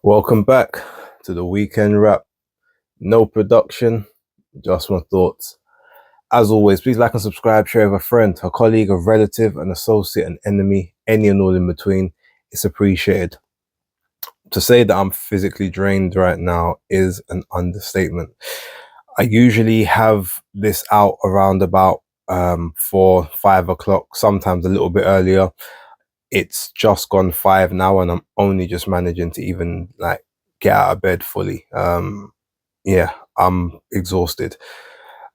Welcome back to the weekend wrap. No production, just my thoughts. As always, please like and subscribe, share with a friend, a colleague, a relative, an associate, an enemy, any and all in between. It's appreciated. To say that I'm physically drained right now is an understatement. I usually have this out around about 4, 5 o'clock, sometimes a little bit earlier. It's just gone 5 now, and I'm only just managing to even like get out of bed fully. Yeah, I'm exhausted.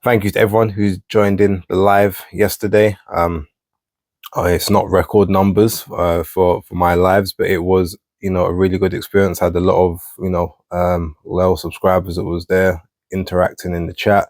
Thank you to everyone who's joined in the live yesterday. It's not record numbers for my lives, but it was a really good experience. Had a lot of loyal subscribers that was there interacting in the chat.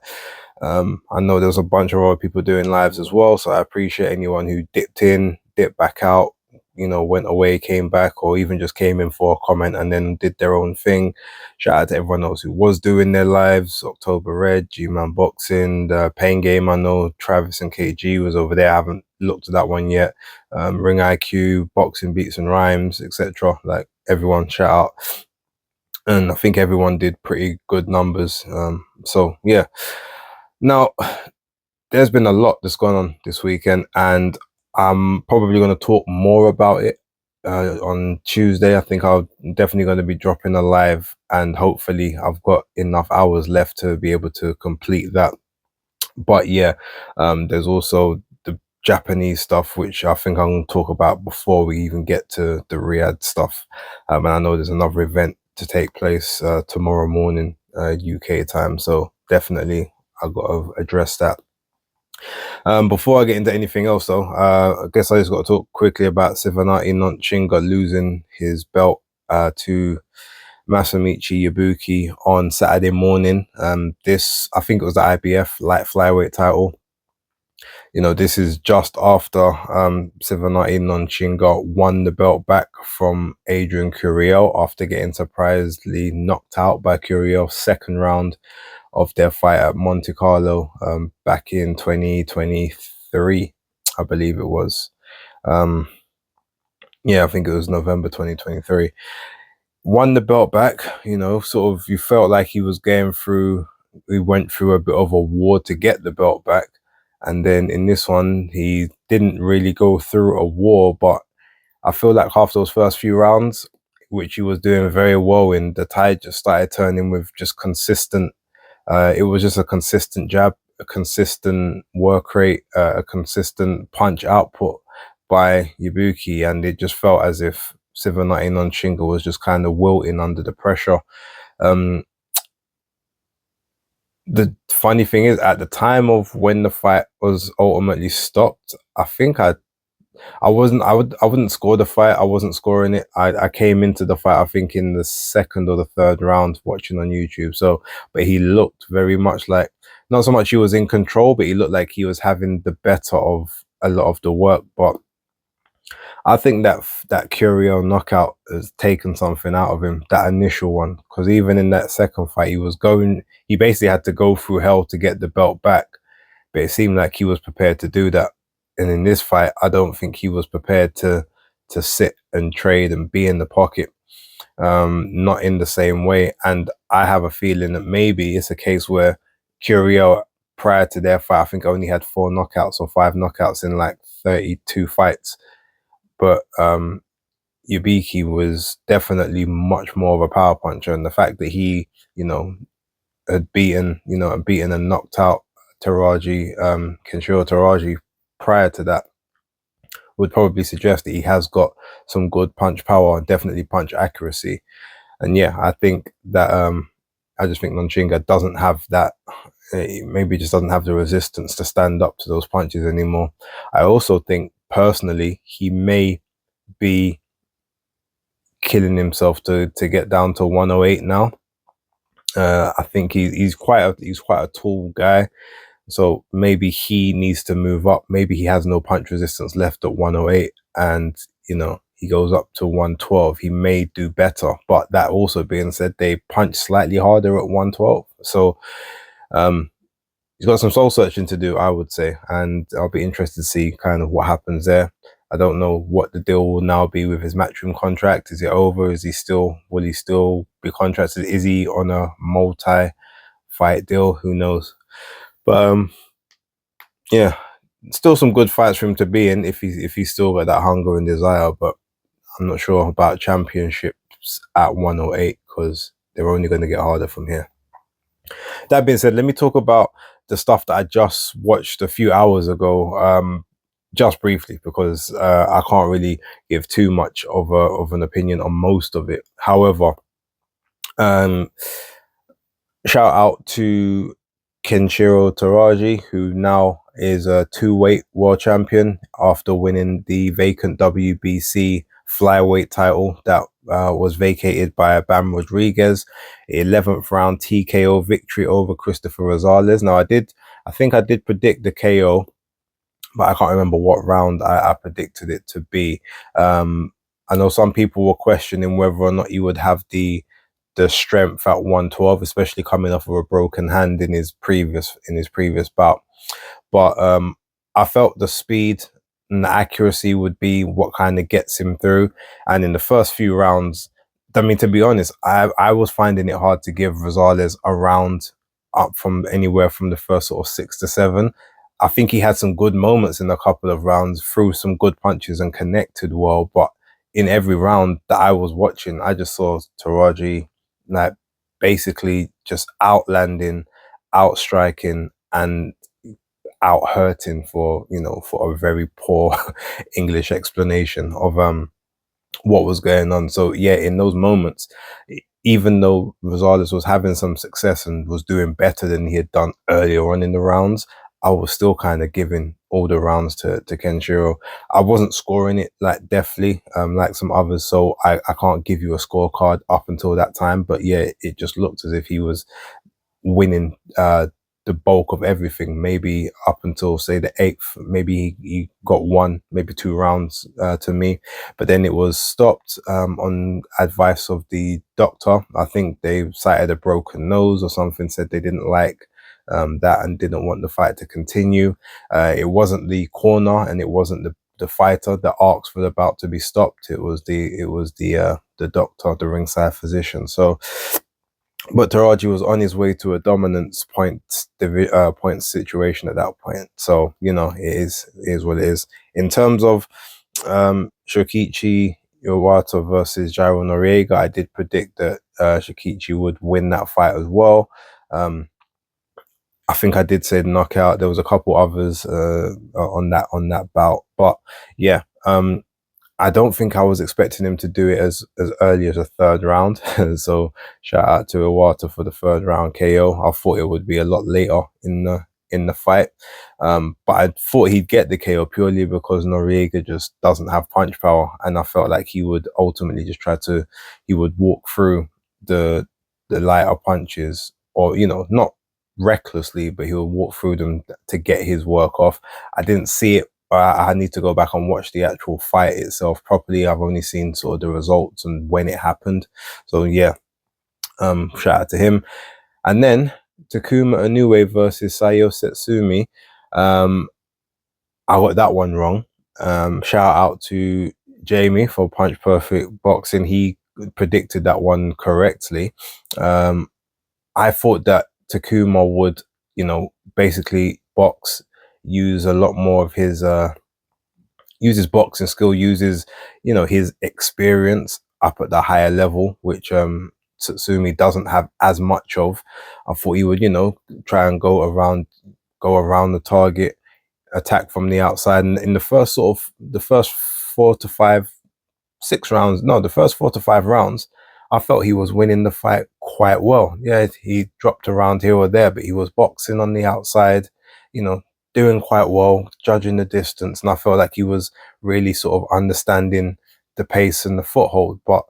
I know there's a bunch of other people doing lives as well, so I appreciate anyone who dipped in, dipped back out, went away, came back, or even just came in for a comment and then did their own thing. Shout out to everyone else who was doing their lives. October Red, G-Man Boxing, the Pain Game. I know Travis and KG was over there. I haven't looked at that one yet. Ring IQ, Boxing Beats and Rhymes, etc. Like everyone, shout out. And I think everyone did pretty good numbers. So yeah. Now, there's been a lot that's gone on this weekend, and I'm probably going to talk more about it on Tuesday. I think I'm definitely going to be dropping a live, and hopefully I've got enough hours left to be able to complete that. But yeah, there's also the Japanese stuff, which I think I'm going to talk about before we even get to the Riyadh stuff. And I know there's another event to take place tomorrow morning, UK time. So definitely I've got to address that. Before I get into anything else, though, I guess I just got to talk quickly about Sivanati Nonchinga losing his belt to Masamichi Yabuki on Saturday morning. This, I think it was the IBF light flyweight title. This is just after Sivanati Nonchinga won the belt back from Adrian Curiel after getting surprisingly knocked out by Curiel's second round of their fight at Monte Carlo back in 2023, I believe it was. Yeah, I think it was November 2023. Won the belt back, sort of you felt like he went through a bit of a war to get the belt back. And then in this one, he didn't really go through a war, but I feel like after those first few rounds, which he was doing very well in, the tide just started turning with just consistent. It was just a consistent jab, a consistent work rate, a consistent punch output by Ibuki, and it just felt as if Sivanati Nonchinga was just kind of wilting under the pressure. The funny thing is, at the time of when the fight was ultimately stopped, I think I wouldn't score the fight. I wasn't scoring it. I came into the fight, I think, in the second or the third round watching on YouTube. So, but he looked very much like, not so much he was in control, but he looked like he was having the better of a lot of the work. But I think that Curiel knockout has taken something out of him, that initial one, because even in that second fight, he basically had to go through hell to get the belt back, but it seemed like he was prepared to do that. And in this fight, I don't think he was prepared to sit and trade and be in the pocket, not in the same way. And I have a feeling that maybe it's a case where Curiel, prior to their fight, I think only had 4 knockouts or 5 knockouts in like 32 fights. But Yubiki was definitely much more of a power puncher, and the fact that he, had beaten and knocked out Kenshiro Taraji prior to that would probably suggest that he has got some good punch power, definitely punch accuracy. And yeah, I think that I just think Nonchinga doesn't have that. Maybe just doesn't have the resistance to stand up to those punches anymore. I also think personally he may be killing himself to get down to 108 now. I think he's quite a tall guy, so maybe he needs to move up. Maybe he has no punch resistance left at 108, and he goes up to 112. He may do better. But that also being said, they punch slightly harder at 112, so he's got some soul searching to do, I would say, and I'll be interested to see kind of what happens there. I don't know what the deal will now be with his Matchroom contract. Is it over? Will he still be contracted? Is he on a multi-fight deal? Who knows? But yeah, still some good fights for him to be in if he's still got that hunger and desire. But I'm not sure about championships at 108 because they're only going to get harder from here. That being said, let me talk about the stuff that I just watched a few hours ago, just briefly, because I can't really give too much of an opinion on most of it. However, shout out to Kenshiro Taraji, who now is a 2-weight world champion after winning the vacant WBC flyweight title that was vacated by Bam Rodriguez. 11th round TKO victory over Christopher Rosales. Now I think I did predict the KO, but I can't remember what round I predicted it to be. I know some people were questioning whether or not he would have the strength at 112, especially coming off of a broken hand in his previous bout. But I felt the speed and the accuracy would be what kind of gets him through. And in the first few rounds, I mean, to be honest, I was finding it hard to give Rosales a round up from anywhere from the first sort of 6 to 7. I think he had some good moments in a couple of rounds, threw some good punches and connected well. But in every round that I was watching, I just saw Taraji like basically just outlanding, outstriking, and out hurting, for a very poor English explanation of what was going on. So yeah, in those moments, even though Rosales was having some success and was doing better than he had done earlier on in the rounds, I was still kind of giving all the rounds to Kenshiro. I wasn't scoring it like deftly, like some others, so I can't give you a scorecard up until that time. But yeah, it just looked as if he was winning the bulk of everything. Maybe up until say the 8th, maybe he got 1, maybe 2 rounds to me, but then it was stopped on advice of the doctor. I think they cited a broken nose or something, said they didn't like that and didn't want the fight to continue. It wasn't the corner and it wasn't the fighter that asked for the bout to be stopped. It was the doctor, the ringside physician. So but Taraji was on his way to a dominance point situation at that point. So, it is what it is. In terms of Shokichi Iwata versus Jairo Noriega, I did predict that Shokichi would win that fight as well. I think I did say knockout. There was a couple others on that bout. But yeah, I don't think I was expecting him to do it as early as a 3rd round. So shout out to Iwata for the 3rd round KO. I thought it would be a lot later in the fight. But I thought he'd get the KO purely because Noriega just doesn't have punch power. And I felt like he would ultimately just he would walk through the lighter punches, or, not recklessly, but he would walk through them to get his work off. I didn't see it. I need to go back and watch the actual fight itself properly. I've only seen sort of the results and when it happened. So yeah, shout out to him. And then Takuma Inoue versus Sayo Setsumi. I got that one wrong. Shout out to Jamie for Punch Perfect Boxing. He predicted that one correctly. I thought that Takuma would, basically use a lot more of his uses boxing skill, uses his experience up at the higher level, which Satsumi doesn't have as much of. I thought he would try and go around the target, attack from the outside, and in the first 4 to 5 6 rounds, no, the first 4 to 5 rounds, I felt he was winning the fight quite well. Yeah, he dropped around here or there, but he was boxing on the outside, doing quite well, judging the distance. And I felt like he was really sort of understanding the pace and the foothold. But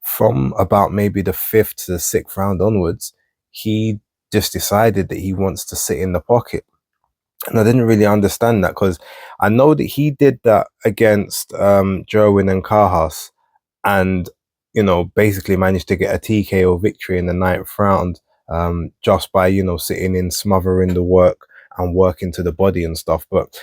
from about maybe the 5th to the 6th round onwards, he just decided that he wants to sit in the pocket. And I didn't really understand that, because I know that he did that against Jerwin and Carhas, and basically managed to get a TKO victory in the 9th round, just by sitting in, smothering the work and working to the body and stuff. But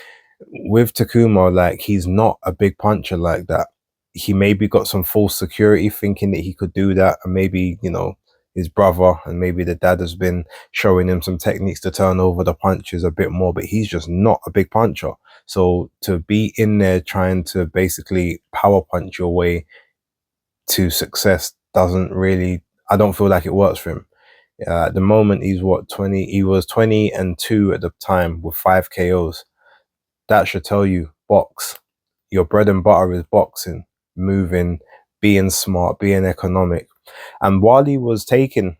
with Takuma, like, he's not a big puncher like that. He maybe got some false security thinking that he could do that, and maybe, you know, his brother and maybe the dad has been showing him some techniques to turn over the punches a bit more, but he's just not a big puncher. So to be in there trying to basically power punch your way to success doesn't really, I don't feel like it works for him. At the moment, he's what, 20? He was 20-2 at the time with 5 KOs. That should tell you, box. Your bread and butter is boxing, moving, being smart, being economic. And while he was taking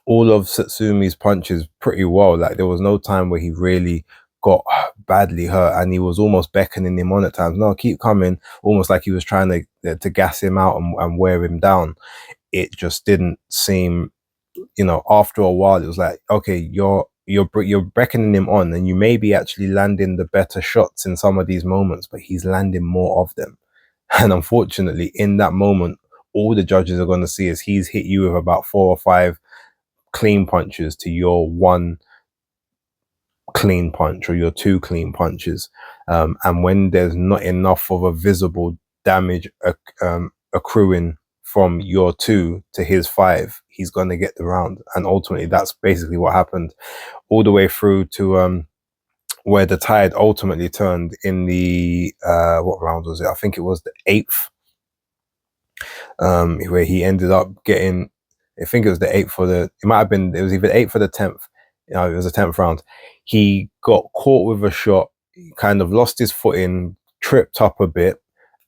all of Satsumi's punches pretty well, like, there was no time where he really got badly hurt, and he was almost beckoning him on at times. No, keep coming, almost like he was trying to gas him out and wear him down. It just didn't seem, you know, after a while, it was like, okay, you're beckoning him on, and you may be actually landing the better shots in some of these moments, but he's landing more of them. And unfortunately, in that moment, all the judges are going to see is he's hit you with about 4 or 5 clean punches to your 1 clean punch or your 2 clean punches. And when there's not enough of a visible damage accruing from your 2 to his 5, he's going to get the round. And ultimately, that's basically what happened all the way through to where the tide ultimately turned in the what round was it? I think it was the 8th, where he ended up getting, I think it was the 8th for the, it might have been, it was either 8th or the 10th. You know, it was the 10th round. He got caught with a shot, kind of lost his footing, tripped up a bit,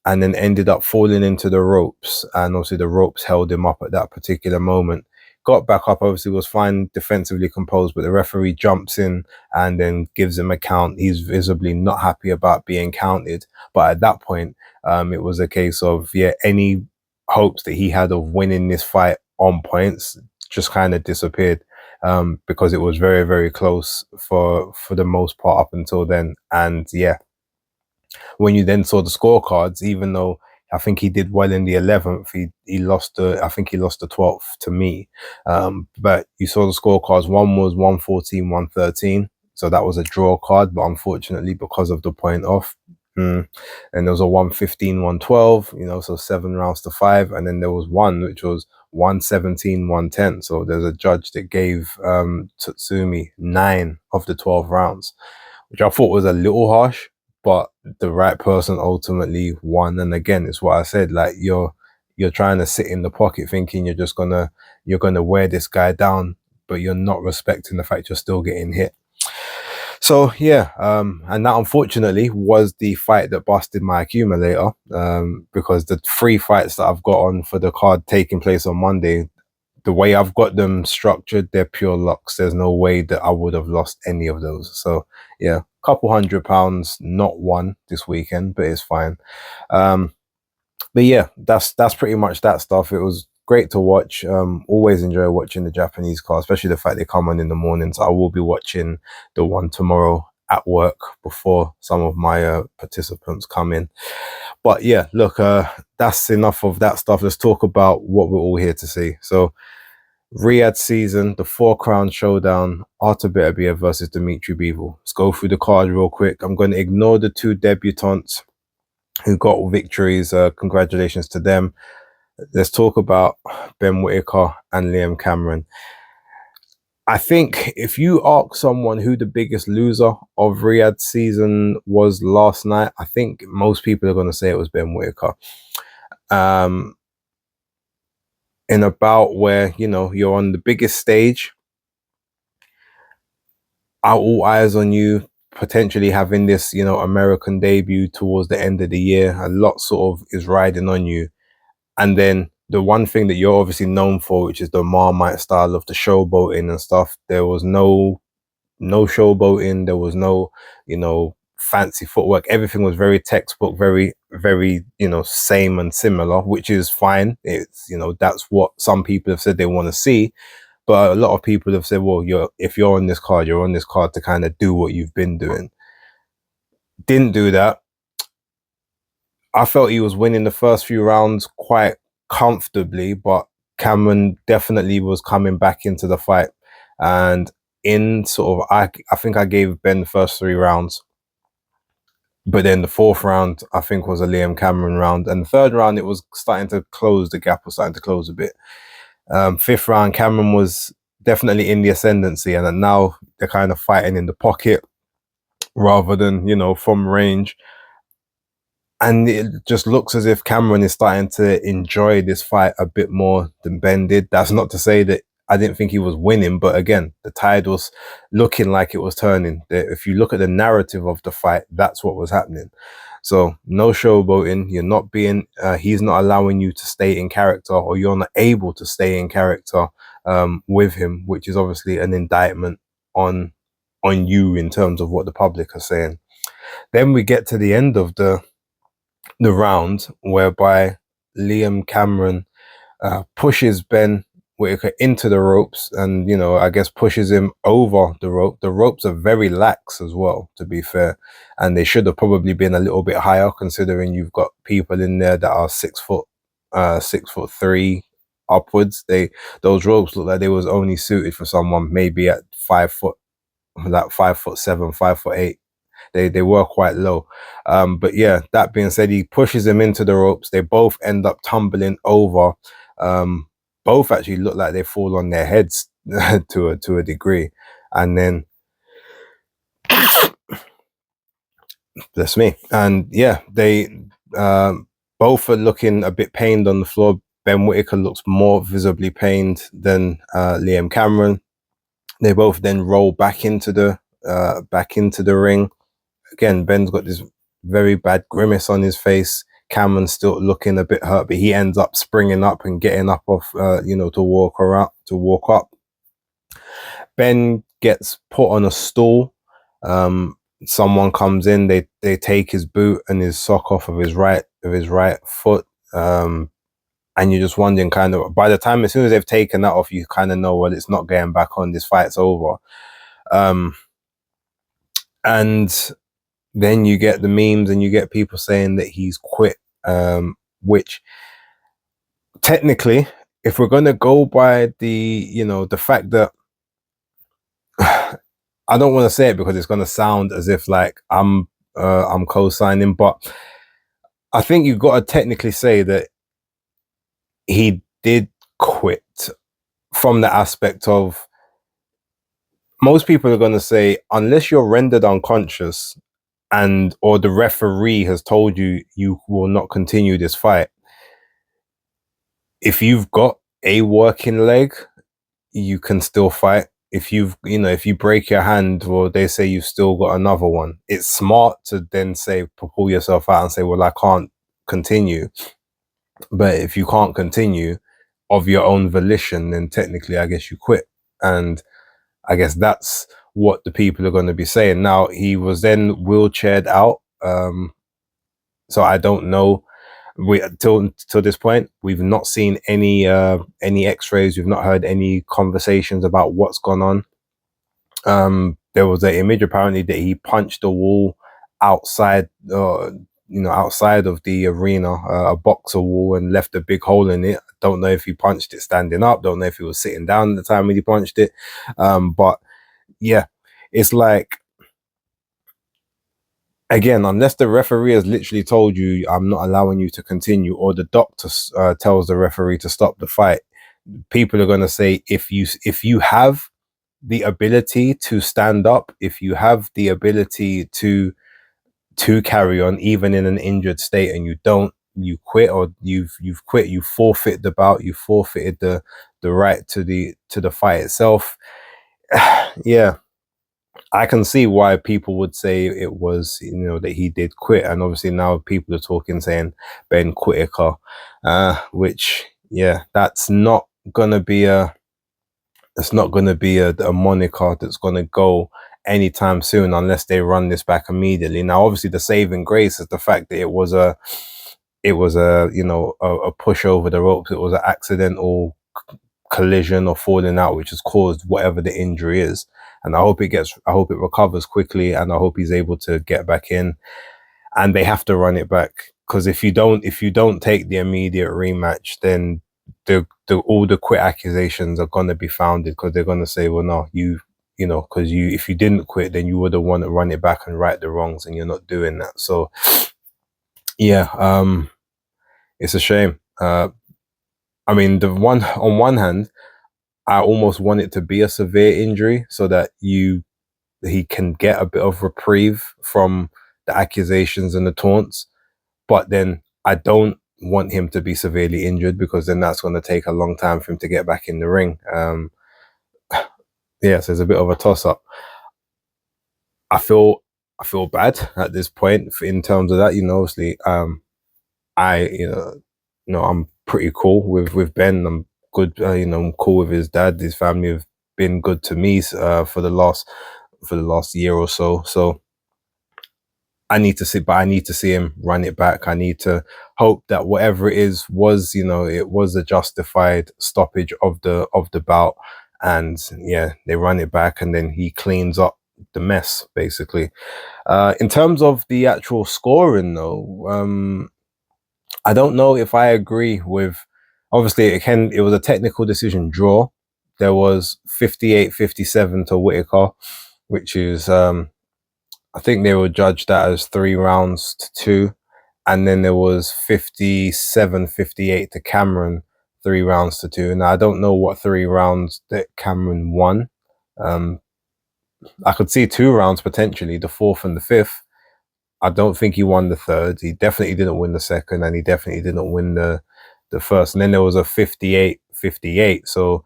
and then ended up falling into the ropes. And obviously the ropes held him up at that particular moment. Got back up, obviously was fine, defensively composed, but the referee jumps in and then gives him a count. He's visibly not happy about being counted. But at that point, it was a case of, yeah, any hopes that he had of winning this fight on points just kind of disappeared, because it was very, very close for the most part up until then. And yeah, when you then saw the scorecards, even though I think he did well in the 11th, he lost I think he lost the 12th to me. But you saw the scorecards. One was 114, 113. So that was a draw card, but unfortunately, because of the point off, and there was a 115, 112, you know, so 7 rounds to 5. And then there was one which was 117, 110. So there's a judge that gave Tatsumi 9 of the 12 rounds, which I thought was a little harsh, but the right person ultimately won. And again, it's what I said, like, you're trying to sit in the pocket thinking you're gonna wear this guy down, but you're not respecting the fact you're still getting hit. So yeah, and that unfortunately was the fight that busted my accumulator, because the 3 fights that I've got on for the card taking place on Monday, the way I've got them structured, they're pure locks. There's no way that I would have lost any of those. So yeah, couple £100 not won this weekend, but it's fine. But yeah, that's pretty much that stuff. It was great to watch. Always enjoy watching the Japanese card, especially the fact they come on in the mornings. I will be watching the one tomorrow at work before some of my participants come in. But yeah, look, that's enough of that stuff. Let's talk about what we're all here to see. So Riyadh season, the 4 Crown showdown, Artur Beterbiev versus Dimitri Bivol. Let's go through the card real quick. I'm going to ignore the 2 debutantes who got victories. Congratulations to them. Let's talk about Ben Whittaker and Liam Cameron. I think if you ask someone who the biggest loser of Riyadh season was last night, I think most people are going to say it was Ben Whittaker. In a bout where, you know, you're on the biggest stage, all eyes on you, potentially having this, you know, American debut towards the end of the year, a lot sort of is riding on you. And then the one thing that you're obviously known for, which is the Marmite style of the showboating and stuff, there was no showboating. There was no, you know, fancy footwork. Everything was very textbook, very, very, you know, same and similar, which is fine. It's, you know, that's what some people have said they want to see. But a lot of people have said, well, if you're on this card, you're on this card to kind of do what you've been doing. Didn't do that. I felt he was winning the first few rounds quite comfortably, but Cameron definitely was coming back into the fight. And in sort of, I think I gave Ben the first 3 rounds. But then the fourth round, I think, was a Liam Cameron round. And the third round, it was starting to close. The gap was starting to close a bit. Fifth round, Cameron was definitely in the ascendancy. And then now they're kind of fighting in the pocket rather than, you know, from range. And it just looks as if Cameron is starting to enjoy this fight a bit more than Ben did. That's not to say that I didn't think he was winning, but again, the tide was looking like it was turning. If you look at the narrative of the fight, that's what was happening. So no showboating. You're not being, he's not allowing you to stay in character, or you're not able to stay in character with him, which is obviously an indictment on you in terms of what the public are saying. Then we get to the end of the round, whereby Liam Cameron pushes Ben Whittaker into the ropes, and, you know, I guess pushes him over the rope. The ropes are very lax as well, to be fair, and they should have probably been a little bit higher, considering you've got people in there that are 6'3" upwards. Those ropes look like they was only suited for someone maybe at 5 foot, like 5'7", 5'8". They were quite low. But yeah, that being said, he pushes him into the ropes. They both end up tumbling over. Both actually look like they fall on their heads to a degree. And then, bless me. And yeah, they both are looking a bit pained on the floor. Ben Whittaker looks more visibly pained than Liam Cameron. They both then roll back into the ring. Again, Ben's got this very bad grimace on his face. Cameron's still looking a bit hurt, but he ends up springing up and getting up off, you know, to walk up. Ben gets put on a stool. Someone comes in. They take his boot and his sock off of his right foot. And you're just wondering, kind of, by the time, as soon as they've taken that off, you kind of know, well, it's not getting back on. This fight's over. And then you get the memes and you get people saying that he's quit, which technically, if we're going to go by the, you know, the fact that I don't want to say it because it's going to sound as if like I'm co-signing, but I think you've got to technically say that he did quit, from the aspect of, most people are going to say, unless you're rendered unconscious and or the referee has told you you will not continue this fight, if you've got a working leg, you can still fight. If if you break your hand, or they say you've still got another one, it's smart to then say, pull yourself out and say, well, I can't continue. But if you can't continue of your own volition, then technically I guess you quit. And I guess that's what the people are going to be saying. Now, he was then wheelchaired out. So I don't know. Till this point, we've not seen any X-rays. We've not heard any conversations about what's gone on. There was an image apparently that he punched a wall outside, outside of the arena, a BOXXER wall, and left a big hole in it. Don't know if he punched it standing up. Don't know if he was sitting down at the time when he punched it. But yeah, it's like, again, unless the referee has literally told you, I'm not allowing you to continue, or the doctor tells the referee to stop the fight, people are going to say, if you have the ability to stand up, if you have the ability to carry on even in an injured state, and you don't, you quit, or you've quit, you forfeit the bout, you forfeited the right to the fight itself. Yeah, I can see why people would say it was, that he did quit. And obviously now people are talking, saying Ben Whittaker, which, yeah, that's not gonna be a moniker that's gonna go anytime soon, unless they run this back immediately. Now, obviously, the saving grace is the fact that it was a push over the ropes. It was an accidental collision or falling out, which has caused whatever the injury is. And I hope it recovers quickly, and I hope he's able to get back in. And they have to run it back, because if you don't take the immediate rematch, then all the quit accusations are going to be founded, because they're going to say, well, no, you know, because if you didn't quit, then you would have want to run it back and right the wrongs, and you're not doing that. So yeah, it's a shame. I mean, on one hand, I almost want it to be a severe injury so that he can get a bit of reprieve from the accusations and the taunts. But then I don't want him to be severely injured, because then that's going to take a long time for him to get back in the ring. Yeah, so it's a bit of a toss up. I feel bad at this point in terms of that. You know, obviously, I'm pretty cool with Ben. I'm good. I'm cool with his dad. His family have been good to me for the last year or so. So I need to see him run it back. I need to hope that whatever it is it was a justified stoppage of the bout, and yeah, they run it back, and then he cleans up the mess basically. In terms of the actual scoring, though, I don't know if I agree with. Obviously, it was a technical decision draw. There was 58-57 to Whittaker, which is I think they were judged that as 3 rounds to 2. And then there was 57-58 to Cameron, 3 rounds to 2. Now, I don't know what 3 rounds that Cameron won. I could see 2 rounds potentially, the 4th and the 5th. I don't think he won the 3rd. He definitely didn't win the 2nd, and he definitely didn't win the 1st. And then there was a 58-58. So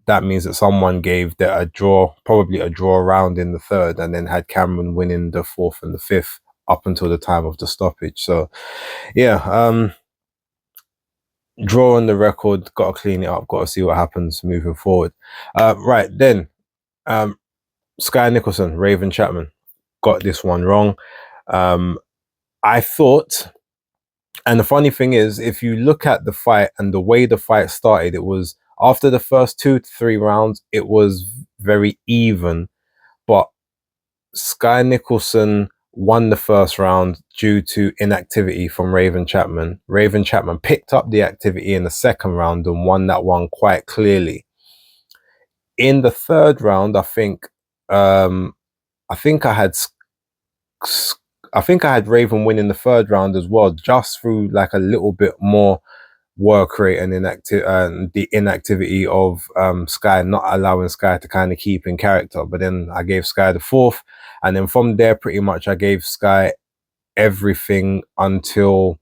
that means that someone gave probably a draw round in the 3rd, and then had Cameron winning the 4th and the 5th up until the time of the stoppage. So yeah, draw on the record, got to clean it up, got to see what happens moving forward. Right then, Sky Nicholson, Raven Chapman, got this one wrong. I thought, and the funny thing is, if you look at the fight and the way the fight started, it was after the first 2 to 3 rounds, it was very even, but Sky Nicholson won the first round due to inactivity from Raven Chapman. Raven Chapman picked up the activity in the second round and won that one quite clearly. In the third round, I think I had Raven winning the third round as well, just through like a little bit more work rate and the inactivity of Sky, not allowing Sky to kind of keep in character. But then I gave Sky the 4th, and then from there pretty much I gave Sky everything until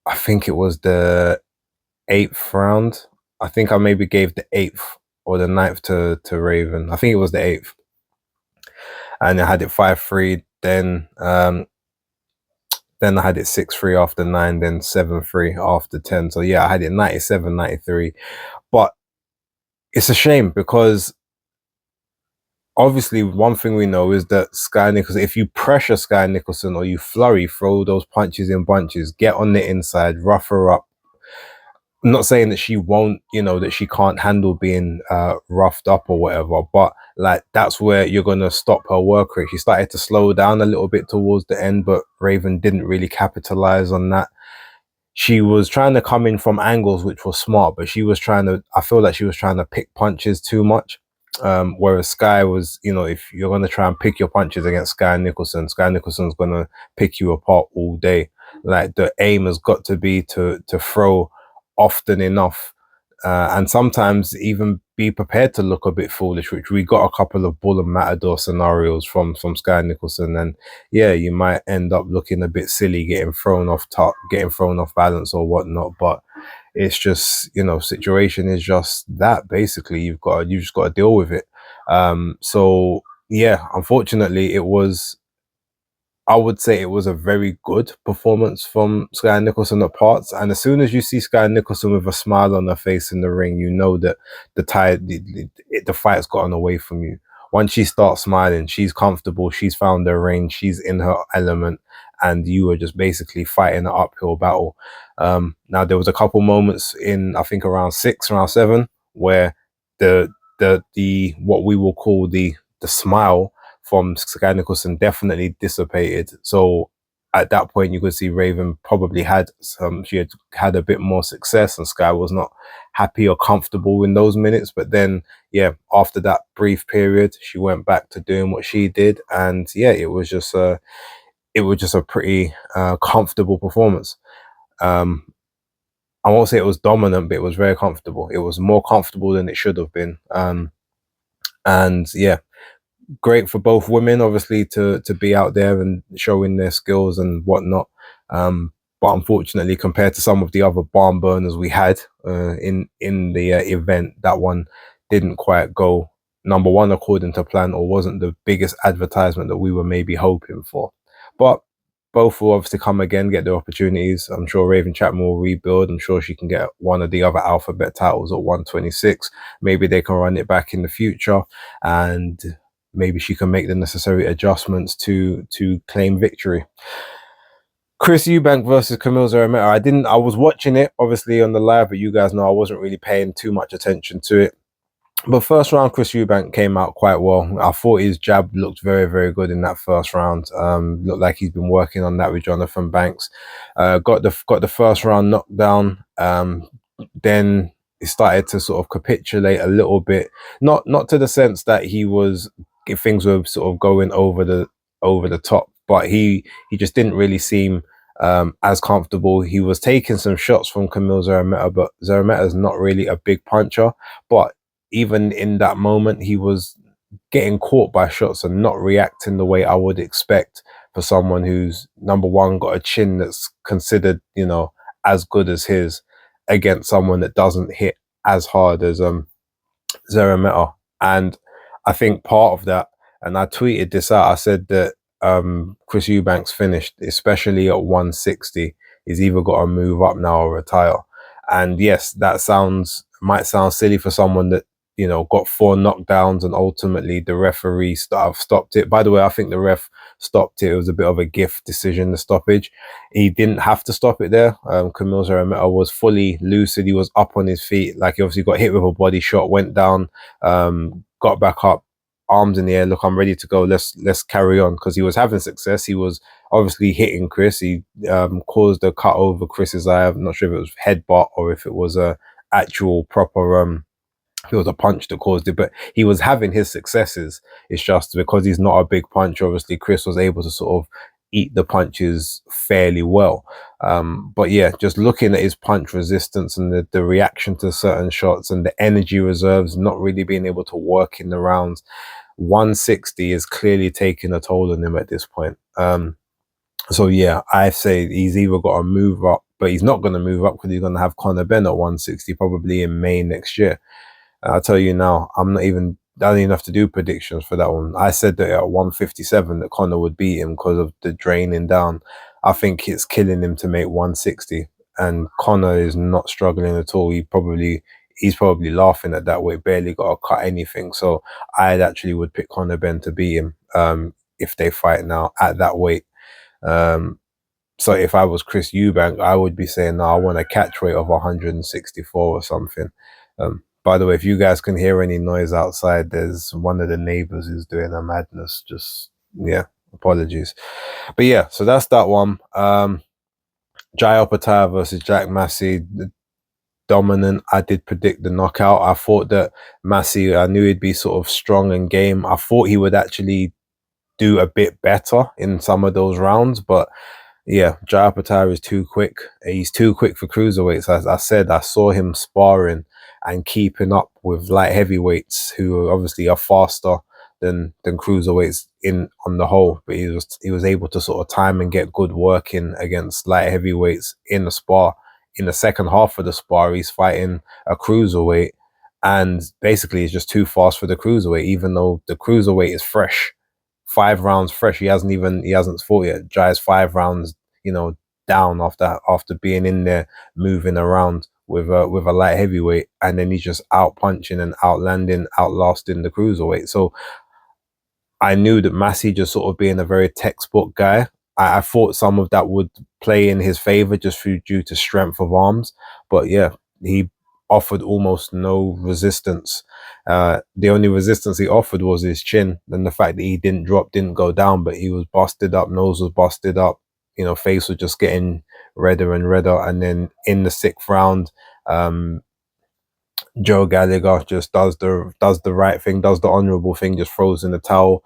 I think it was the 8th round. I think I maybe gave the 8th or the 9th to Raven. I think it was the 8th, and I had it 5-3. Then I had it 6-3 after 9, then 7-3 after 10. So yeah, I had it 97-93. But it's a shame, because obviously one thing we know is that Sky Nicholson, if you pressure Sky Nicholson or you flurry, throw those punches in bunches, get on the inside, rough her up. I'm not saying that she won't, that she can't handle being roughed up or whatever, but like that's where you're gonna stop her work rate. She started to slow down a little bit towards the end, but Raven didn't really capitalize on that. She was trying to come in from angles, which was smart, but I feel like she was trying to pick punches too much. Whereas Sky was, if you're going to try and pick your punches against Sky Nicholson's going to pick you apart all day. Like, the aim has got to be to throw often enough, and sometimes even be prepared to look a bit foolish, which we got a couple of Bull and Matador scenarios from Sky Nicholson. And yeah, you might end up looking a bit silly, getting thrown off balance or whatnot. But it's just, situation is just that. Basically, you just got to deal with it. So yeah, unfortunately, I would say it was a very good performance from Sky Nicholson at parts. And as soon as you see Sky Nicholson with a smile on her face in the ring, you know that the fight's gotten away from you. Once she starts smiling, she's comfortable, she's found her range, she's in her element, and you are just basically fighting an uphill battle. Now, there was a couple moments in, I think, round 7, where the what we will call the smile from Sky Nicholson definitely dissipated. So at that point you could see Raven probably had she had had a bit more success, and Sky was not happy or comfortable in those minutes. But then, yeah, after that brief period, she went back to doing what she did, and yeah, it was just a pretty comfortable performance. I won't say it was dominant, but it was very comfortable. It was more comfortable than it should have been. And yeah, great for both women, obviously, to be out there and showing their skills and whatnot. But unfortunately, compared to some of the other barn burners we had in the event, that one didn't quite go number one according to plan, or wasn't the biggest advertisement that we were maybe hoping for. But both will obviously come again, get their opportunities. I'm sure Raven Chapman will rebuild. I'm sure she can get one of the other alphabet titles at 126. Maybe they can run it back in the future, and maybe she can make the necessary adjustments to claim victory. Chris Eubank versus Camille Zarameta. I was watching it obviously on the live, but you guys know I wasn't really paying too much attention to it. But first round, Chris Eubank came out quite well. I thought his jab looked very, very good in that first round. Looked like he's been working on that with Jonathan Banks. Got the first round knockdown. Then he started to sort of capitulate a little bit. Not to the sense that things were sort of going over the top, but he just didn't really seem as comfortable. He was taking some shots from Camille Zarameta, but Zarameta is not really a big puncher. But even in that moment, he was getting caught by shots and not reacting the way I would expect for someone who's, number one, got a chin that's considered, as good as his, against someone that doesn't hit as hard as Zarameta. And I think part of that, and I tweeted this out, I said that Chris Eubanks finished, especially at 160, he's either got to move up now or retire. And yes, that might sound silly for someone that got 4 knockdowns and ultimately the referee stopped it. By the way, I think the ref stopped it. It was a bit of a gift decision, the stoppage. He didn't have to stop it there. Camille Zarameta was fully lucid. He was up on his feet. Like, he obviously got hit with a body shot, went down, got back up, arms in the air. Look, I'm ready to go. Let's carry on, because he was having success. He was obviously hitting Chris. He caused a cut over Chris's eye. I'm not sure if it was headbutt or if it was a actual proper it was a punch that caused it, but he was having his successes. It's just because he's not a big puncher, obviously Chris was able to sort of eat the punches fairly well. But yeah, just looking at his punch resistance and the reaction to certain shots and the energy reserves, not really being able to work in the rounds, 160 is clearly taking a toll on him at this point. So yeah, I say he's either got to move up, but he's not going to move up because he's going to have Conor Benn at 160 probably in May next year. I'll tell you now, I don't even have to do predictions for that one. I said that at 157 that Conor would beat him because of the draining down. I think it's killing him to make 160, and Conor is not struggling at all. He's probably laughing at that weight, barely got to cut anything. So I actually would pick Conor Benn to beat him if they fight now at that weight. So if I was Chris Eubank, I would be saying, no, I want a catch weight of 164 or something. By the way, if you guys can hear any noise outside, there's one of the neighbors who's doing a madness. Just, yeah, apologies. But yeah, so that's that one. Jai Opetaia versus Jack Massey, dominant. I did predict the knockout. I thought that Massey, I knew he'd be sort of strong in game. I thought he would actually do a bit better in some of those rounds, but yeah, Jai Opetaia is too quick. He's too quick for cruiserweights. As I said, I saw him sparring and keeping up with light heavyweights who obviously are faster than cruiserweights on the whole. But he was able to sort of time and get good work in against light heavyweights in the spar. In the second half of the spar, he's fighting a cruiserweight, and basically he's just too fast for the cruiserweight, even though the cruiserweight is fresh. 5 rounds fresh. He hasn't fought yet. Jai's 5 rounds, down after being in there, moving around with a light heavyweight, and then he's just out punching and outlasting the cruiserweight. So I knew that Massey, just sort of being a very textbook guy, I thought some of that would play in his favor just due to strength of arms. But yeah, he offered almost no resistance. The only resistance he offered was his chin, and the fact that he didn't go down, but he was busted up, nose was busted up, face was just getting redder and redder. And then in the 6th round, Joe Gallagher just does the right thing, does the honourable thing, just throws in the towel.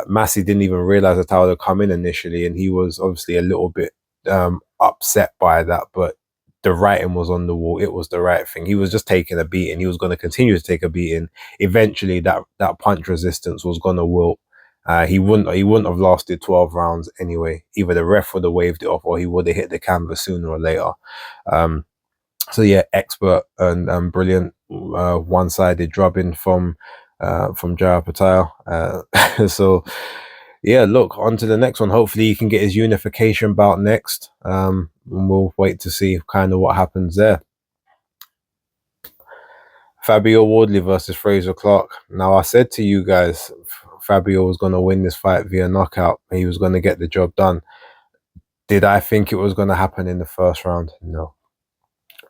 Massey didn't even realise the towel had come in initially, and he was obviously a little bit upset by that, but the writing was on the wall. It was the right thing. He was just taking a beating. He was going to continue to take a beating. Eventually, that punch resistance was going to wilt. He wouldn't have lasted 12 rounds anyway. Either the ref would have waved it off, or he would have hit the canvas sooner or later. So yeah, expert and brilliant one-sided drubbing from Jaya Patel. So yeah, look, on to the next one. Hopefully he can get his unification bout next. And we'll wait to see kind of what happens there. Fabio Wardley versus Fraser Clark. Now, I said to you guys, Fabio was going to win this fight via knockout. He was going to get the job done. Did I think it was going to happen in the first round? No.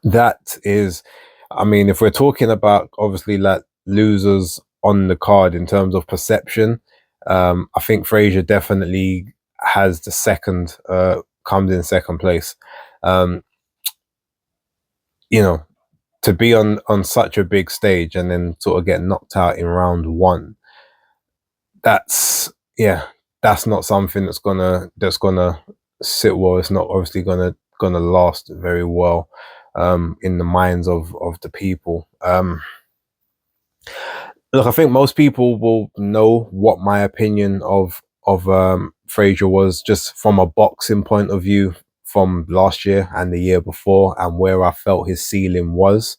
That is, I mean, if we're talking about obviously like losers on the card in terms of perception, I think Fraser definitely has the second, comes in second place. To be on such a big stage and then sort of get knocked out in round 1, that's not something that's gonna sit well. It's not obviously gonna last very well in the minds of the people. Look, I think most people will know what my opinion of Fraser was, just from a boxing point of view, from last year and the year before, and where I felt his ceiling was.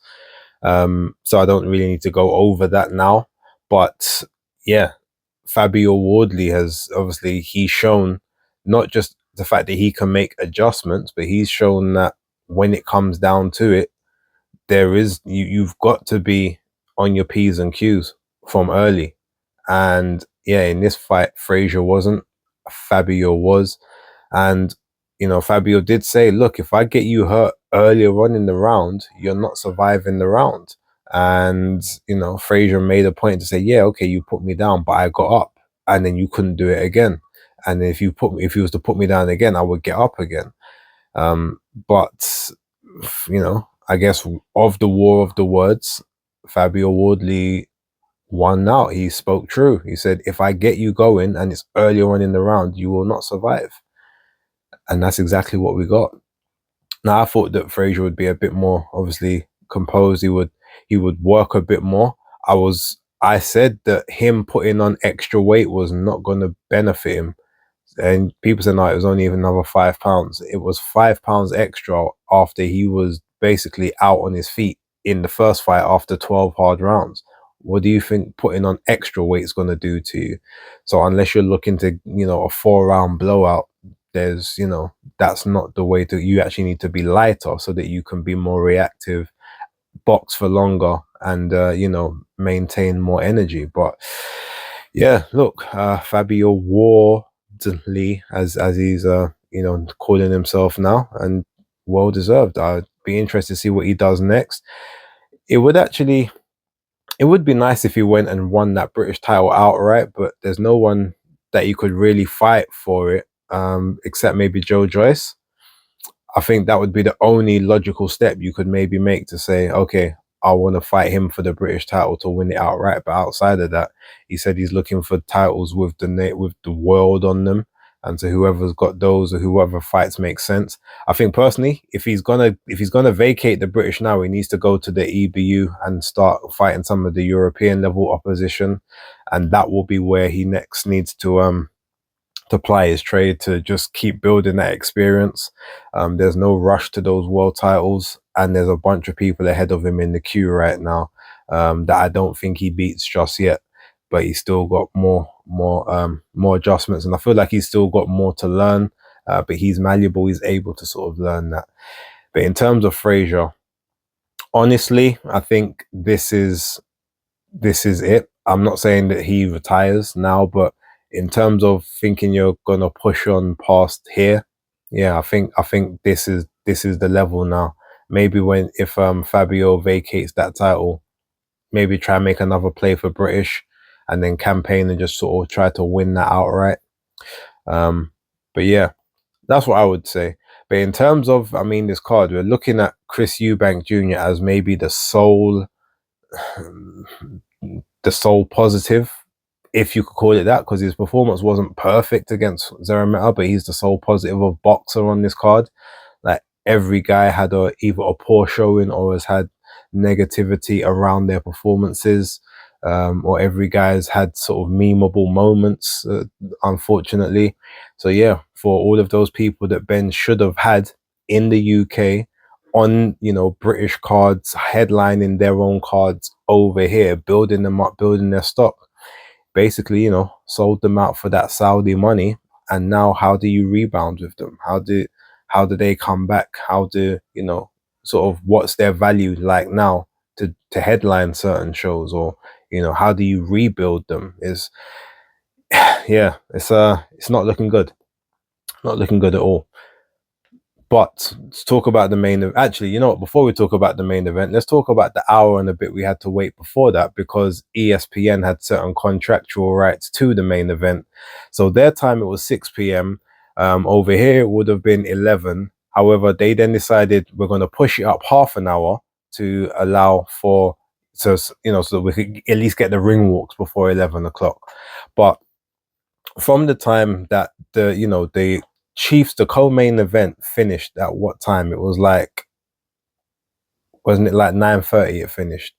So I don't really need to go over that now. But yeah, Fabio Wardley has obviously, he's shown not just the fact that he can make adjustments, but he's shown that when it comes down to it, you've got to be on your P's and Q's from early. And yeah, in this fight, Fraser wasn't, Fabio was. And Fabio did say, look, if I get you hurt earlier on in the round, you're not surviving the round. And Fraser made a point to say, yeah, okay, you put me down, but I got up, and then you couldn't do it again. And if you was to put me down again, I would get up again. But I guess of the war of the words, Fabio Wardley won out. He spoke true. He said, if I get you going and it's earlier on in the round, you will not survive. And that's exactly what we got. Now, I thought that Fraser would be a bit more, obviously, composed. He would work a bit more. I said that him putting on extra weight was not going to benefit him. And people said, no, it was only even another 5 pounds. It was 5 pounds extra after he was basically out on his feet in the first fight after 12 hard rounds. What do you think putting on extra weight is going to do to you? So unless you're looking to, a 4-round blowout, there's, that's not the way to, you actually need to be lighter so that you can be more reactive, box for longer, and, maintain more energy. But yeah, look, Fabio Wardley, as he's, calling himself now, and well deserved. I'd be interested to see what he does next. It would be nice if he went and won that British title outright, but there's no one that you could really fight for it, except maybe Joe Joyce. I think that would be the only logical step you could maybe make, to say, okay, I want to fight him for the British title to win it outright. But outside of that, he said he's looking for titles with the world on them. And so whoever's got those, or whoever fights, makes sense. I think personally, if he's gonna vacate the British now, he needs to go to the EBU and start fighting some of the European level opposition, and that will be where he next needs to ply his trade, to just keep building that experience. There's no rush to those world titles, and there's a bunch of people ahead of him in the queue right now that I don't think he beats just yet. But he's still got more adjustments, and I feel like he's still got more to learn. But he's malleable; he's able to sort of learn that. But in terms of Fraser, honestly, I think this is it. I'm not saying that he retires now, but in terms of thinking you're gonna push on past here, yeah, I think this is the level now. Maybe if Fabio vacates that title, maybe try and make another play for British, and then campaign and just sort of try to win that outright. But yeah, That's what I would say. But in terms of, I mean, this card, we're looking at Chris Eubank Jr. as maybe the sole positive, if you could call it that, because his performance wasn't perfect against Zerameta, but he's the sole positive of BOXXER on this card. Like, every guy had either a poor showing or has had negativity around their performances, or every guy's had sort of memeable moments, unfortunately. So yeah, for all of those people that Ben should have had in the UK on, you know, British cards, headlining their own cards over here, building them up, building their stock, basically, you know, sold them out for that Saudi money. And now how do you rebound with them? How do they come back? How do, you know, sort of, what's their value like now to headline certain shows? Or, you know, how do you rebuild them? Is yeah, it's not looking good. Not looking good at all. But let's talk about the main event. Actually, you know what? Before we talk about the main event, let's talk about the hour and a bit we had to wait before that, because ESPN had certain contractual rights to the main event. So their time, it was 6 p.m. Over here, it would have been 11. However, they then decided we're going to push it up half an hour to allow for, so, you know, so we could at least get the ring walks before 11 o'clock. But from the time that the Chiefs, the co-main event finished at what time? It was like, wasn't it like 9:30 it finished?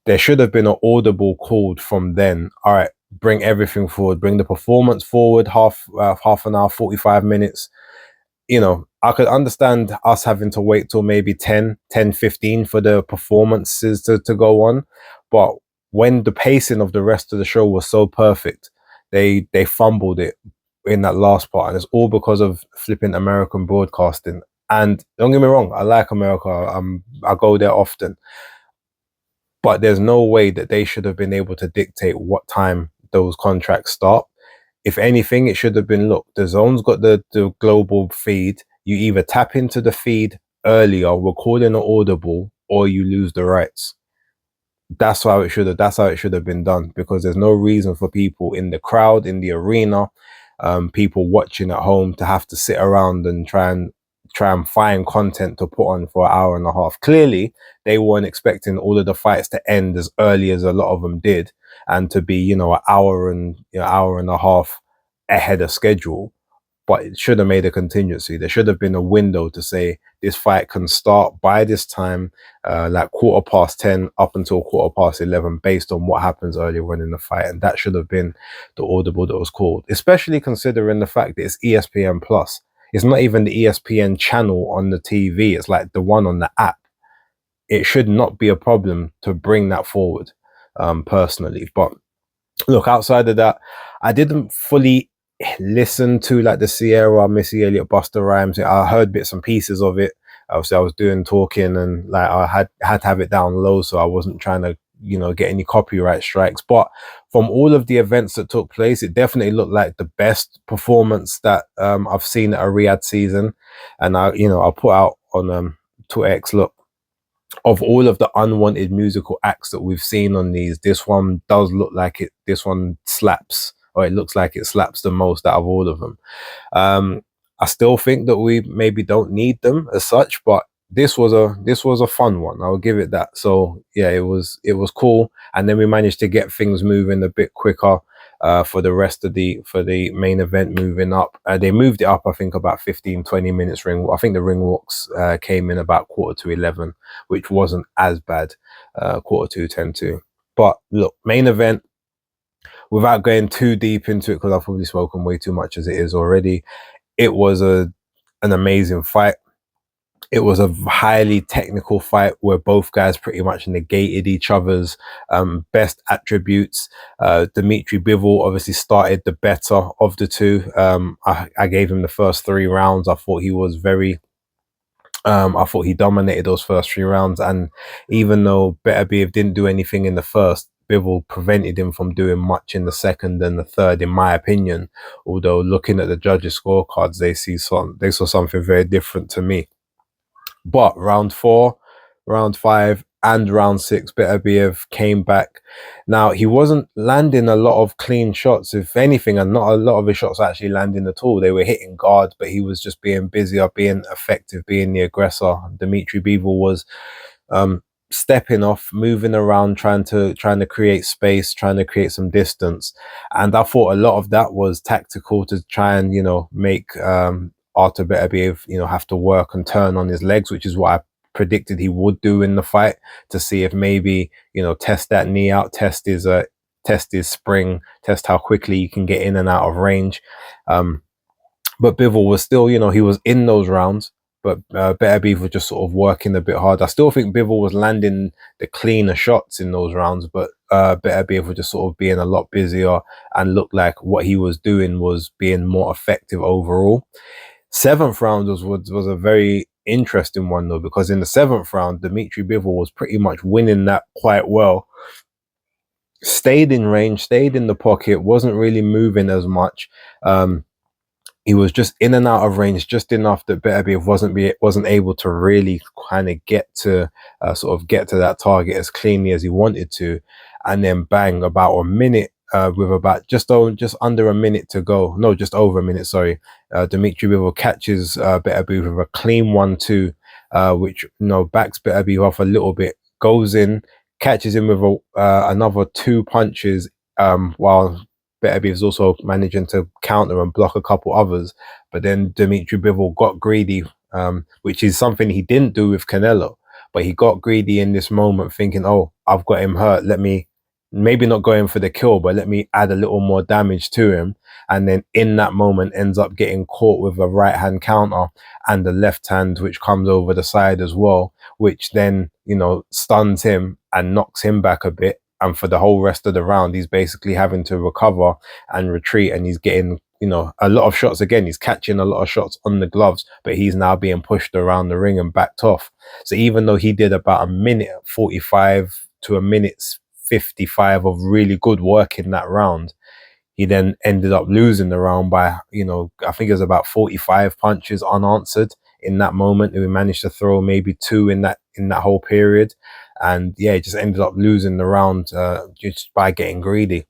There should have been an audible called from then. All right, bring everything forward, bring the performance forward, half an hour, 45 minutes. You know, I could understand us having to wait till maybe 10:15 for the performances to go on. But when the pacing of the rest of the show was so perfect, they fumbled it in that last part. And it's all because of flipping American broadcasting. And don't get me wrong, I like America. I go there often. But there's no way that they should have been able to dictate what time those contracts start. If anything, it should have been, look, the Zone's got the global feed. You either tap into the feed earlier, recording an audible, or you lose the rights. That's how it should have been done, because there's no reason for people in the crowd, in the arena, people watching at home, to have to sit around and try and find content to put on for an hour and a half. Clearly, they weren't expecting all of the fights to end as early as a lot of them did, and to be, you know, an hour and a half ahead of schedule. But it should have made a contingency. There should have been a window to say this fight can start by this time, like 10:15 up until 11:15, based on what happens earlier on in the fight. And that should have been the audible that was called, especially considering the fact that it's ESPN Plus. It's not even the ESPN channel on the TV. It's like the one on the app. It should not be a problem to bring that forward, personally. But look, outside of that, I didn't fully listen to like the Sierra, Missy Elliott, Busta Rhymes. I heard bits and pieces of it. Obviously, I was doing talking, and like I had to have it down low, so I wasn't trying to, you know, get any copyright strikes. But from all of the events that took place, it definitely looked like the best performance that I've seen at a Riyadh season. And I put out on Twitter X, look, of all of the unwanted musical acts that we've seen on these, this one does look like it. This one slaps, or it looks like it slaps the most out of all of them. I still think that we maybe don't need them as such, but this was a fun one. I'll give it that. So yeah, it was cool. And then we managed to get things moving a bit quicker for the main event moving up. They moved it up, I think, about 15-20 minutes ring. I think the ring walks came in about 11:15, which wasn't as bad. 10:45. But look, main event, without going too deep into it, because I've probably spoken way too much as it is already, it was an amazing fight. It was a highly technical fight where both guys pretty much negated each other's best attributes. Dimitri Bivol obviously started the better of the two. I gave him the first 3 rounds. I thought he was I thought he dominated those first 3 rounds. And even though Beterbiev didn't do anything in the first, Bivol prevented him from doing much in the second and the third, in my opinion. Although looking at the judges' scorecards, they saw something very different to me. But round 4, round 5, and round 6, Beterbiev came back. Now, he wasn't landing a lot of clean shots, if anything, and not a lot of his shots actually landing at all. They were hitting guard, but he was just being busier, being effective, being the aggressor. Dmitry Bivol was stepping off, moving around, trying to create space, trying to create some distance. And I thought a lot of that was tactical to try and, you know, make Artur Beterbiev, you know, have to work and turn on his legs, which is what I predicted he would do in the fight, to see if maybe, you know, test that knee out, test his spring, test how quickly he can get in and out of range. But Bivol was still, you know, he was in those rounds, but Beterbiev was just sort of working a bit hard. I still think Bivol was landing the cleaner shots in those rounds, but Beterbiev was just sort of being a lot busier and looked like what he was doing was being more effective overall. 7th round was a very interesting one though, because in the 7th round, Dmitry Bivol was pretty much winning that quite well. Stayed in range, stayed in the pocket, wasn't really moving as much. He was just in and out of range, just enough that Beterbiev wasn't able to really kind of get to get to that target as cleanly as he wanted to. And then bang, about a minute, with about just under a minute to go, no, just over a minute, sorry, Dmitry Bivol catches Beterbiev with a clean 1-2, which, you know, backs Beterbiev off a little bit, goes in, catches him with another 2 punches, while Beterbiev is also managing to counter and block a couple others. But then Dmitry Bivol got greedy, which is something he didn't do with Canelo, but he got greedy in this moment, thinking, oh, I've got him hurt, let me maybe not go in for the kill, but let me add a little more damage to him. And then in that moment ends up getting caught with a right hand counter and the left hand, which comes over the side as well, which then, you know, stuns him and knocks him back a bit. And for the whole rest of the round, he's basically having to recover and retreat, and he's getting, you know, a lot of shots again. He's catching a lot of shots on the gloves, but he's now being pushed around the ring and backed off. So even though he did about a minute 45 to a minute 55 of really good work in that round, he then ended up losing the round by, you know, I think it was about 45 punches unanswered in that moment. We managed to throw maybe 2 in that whole period. And yeah, just ended up losing the round just by getting greedy.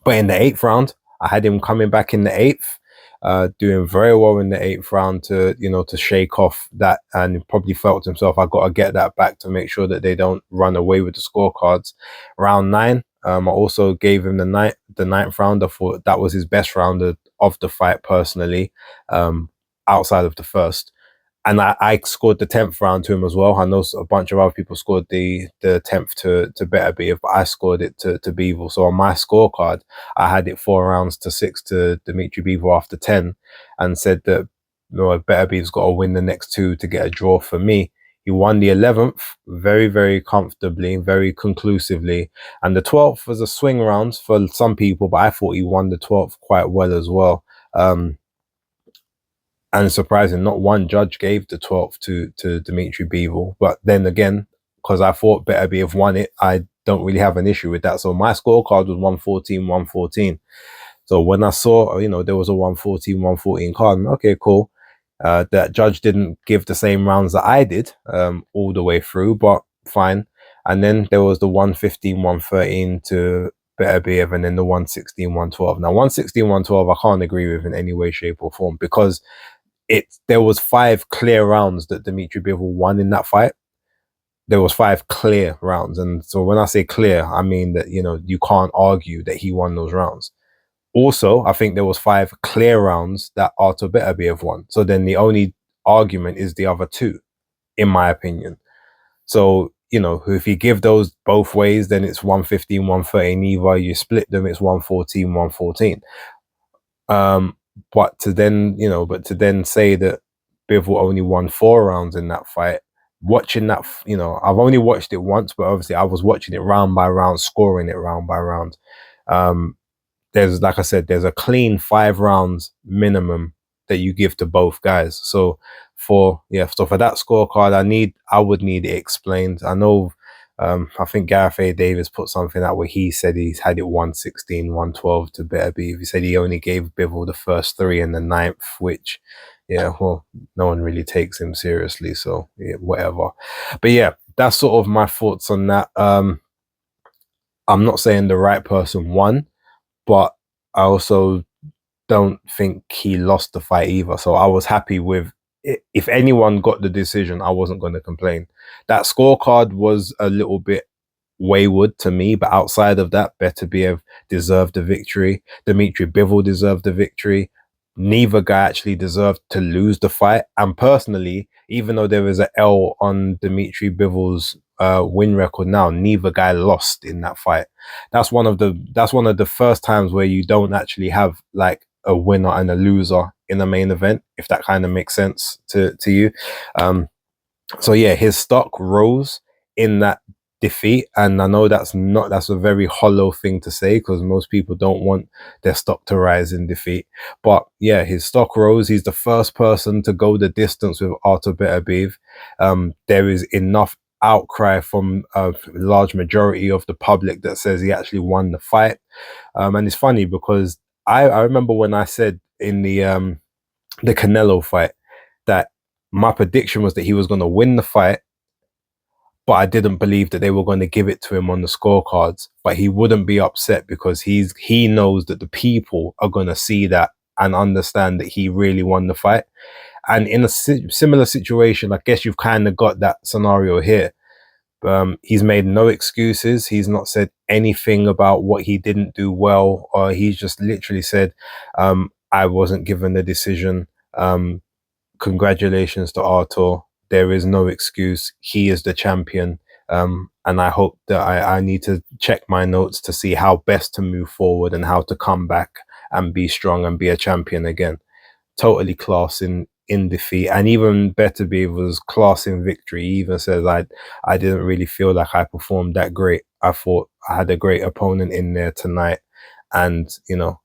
But in the 8th round, I had him coming back in the 8th, doing very well in the 8th round to, you know, to shake off that, and he probably felt to himself, I've got to get that back to make sure that they don't run away with the scorecards. Round 9, I also gave him the 9th round. I thought that was his best round of the fight personally, outside of the first. And I scored the 10th round to him as well. I know a bunch of other people scored the 10th to Beterbiev, but I scored it to Bivol. So on my scorecard, I had it 4 rounds to 6 to Dmitry Bivol after 10, and said that, you know, Beterbiev's got to win the next 2 to get a draw for me. He won the 11th very, very comfortably, very conclusively. And the 12th was a swing round for some people, but I thought he won the 12th quite well as well. And surprising, not one judge gave the 12th to Dmitry Bivol. But then again, because I thought Beterbiev won it, I don't really have an issue with that. So my scorecard was 114-114. So when I saw, you know, there was a 114-114 card, okay, cool. That judge didn't give the same rounds that I did all the way through, but fine. And then there was the 115-113 to Beterbiev, and then the 116-112. Now 116-112 I can't agree with in any way, shape or form, because there was 5 clear rounds that Dmitry Bivol won in that fight. There was 5 clear rounds, and so when I say clear, I mean that, you know, you can't argue that he won those rounds. Also, I think there was 5 clear rounds that Artur Beterbiev won. So then the only argument is the other 2, in my opinion. So, you know, if you give those both ways, then it's 115-113 either. You split them, it's 114-114. But to then say that Bivol only won 4 rounds in that fight, watching that, you know, I've only watched it once, but obviously I was watching it round by round, scoring it round by round. There's, like I said, there's a clean 5 rounds minimum that you give to both guys. So for that scorecard, I would need it explained. I know, I think Gareth A. Davis put something out where he said he's had it 116-112 to Beterbiev. He said he only gave Bivol the first 3 and the 9th, which, yeah, well, no one really takes him seriously, so yeah, whatever. But yeah, that's sort of my thoughts on that. I'm not saying the right person won, but I also don't think he lost the fight either. So I was happy with it. If anyone got the decision, I wasn't going to complain. That scorecard was a little bit wayward to me, but outside of that, Beterbiev deserved the victory. Dimitri Bivol deserved the victory. Neither guy actually deserved to lose the fight. And personally, even though there is an L on Dimitri Bivol's win record now, neither guy lost in that fight. That's one of the first times where you don't actually have like a winner and a loser in the main event, if that kind of makes sense to you. So yeah, his stock rose in that defeat, and I know that's a very hollow thing to say because most people don't want their stock to rise in defeat. But yeah, his stock rose. He's the first person to go the distance with Artur Beterbiev. There is enough outcry from a large majority of the public that says he actually won the fight. And it's funny because I remember when I said in the Canelo fight that my prediction was that he was going to win the fight, but I didn't believe that they were going to give it to him on the scorecards. But he wouldn't be upset because he knows that the people are going to see that and understand that he really won the fight. And in a similar situation, I guess you've kind of got that scenario here. He's made no excuses. He's not said anything about what he didn't do well, or he's just literally said, I wasn't given the decision. Congratulations to Artur. There is no excuse. He is the champion. And I hope that I need to check my notes to see how best to move forward and how to come back and be strong and be a champion again. Totally class in defeat. And even Beterbiev was class in victory. He even says I didn't really feel like I performed that great. I thought I had a great opponent in there tonight, and you know,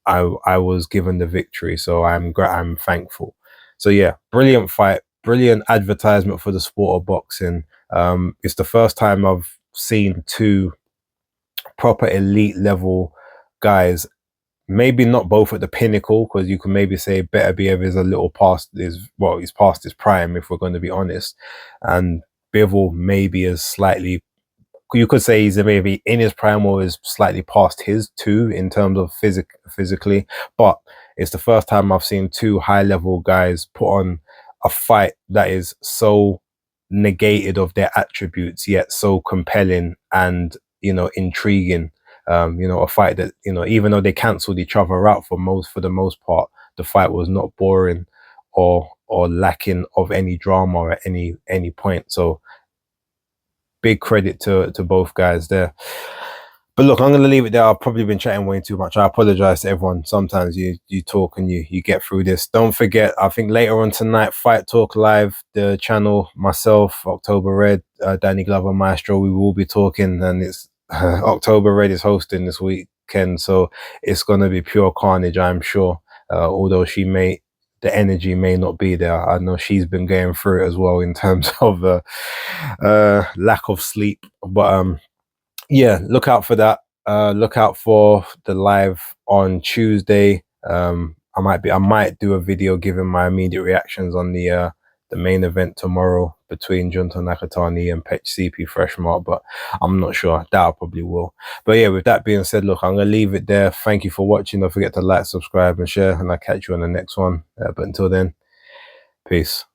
I was given the victory, so I'm thankful. So yeah, brilliant fight, brilliant advertisement for the sport of boxing. It's the first time I've seen two proper elite level guys. Maybe not both at the pinnacle, because you can maybe say Beterbiev is a little past he's past his prime if we're going to be honest, and Bivol maybe is slightly, you could say he's maybe in his prime or is slightly past his too in terms of physically. But it's the first time I've seen two high level guys put on a fight that is so negated of their attributes yet so compelling and, you know, intriguing. You know, a fight that, you know, even though they cancelled each other out for the most part, the fight was not boring or lacking of any drama at any point. So big credit to both guys there. But look, I'm going to leave it there. I've probably been chatting way too much. I apologize to everyone. Sometimes you talk and you get through this. Don't forget, I think later on tonight, Fight Talk Live, the channel, myself, October Red, Danny Glover, Maestro, we will be talking, and it's October Red is hosting this weekend, so it's going to be pure carnage, I'm sure. Although the energy may not be there. I know she's been going through it as well in terms of lack of sleep. But yeah, look out for that. Look out for the live on Tuesday. I might do a video giving my immediate reactions on the main event tomorrow between Junto Nakatani and Pech CP Freshmark, but I'm not sure. That I probably will. But yeah, with that being said, look, I'm gonna leave it there. Thank you for watching. Don't forget to like, subscribe, and share, and I'll catch you on the next one. But until then, peace.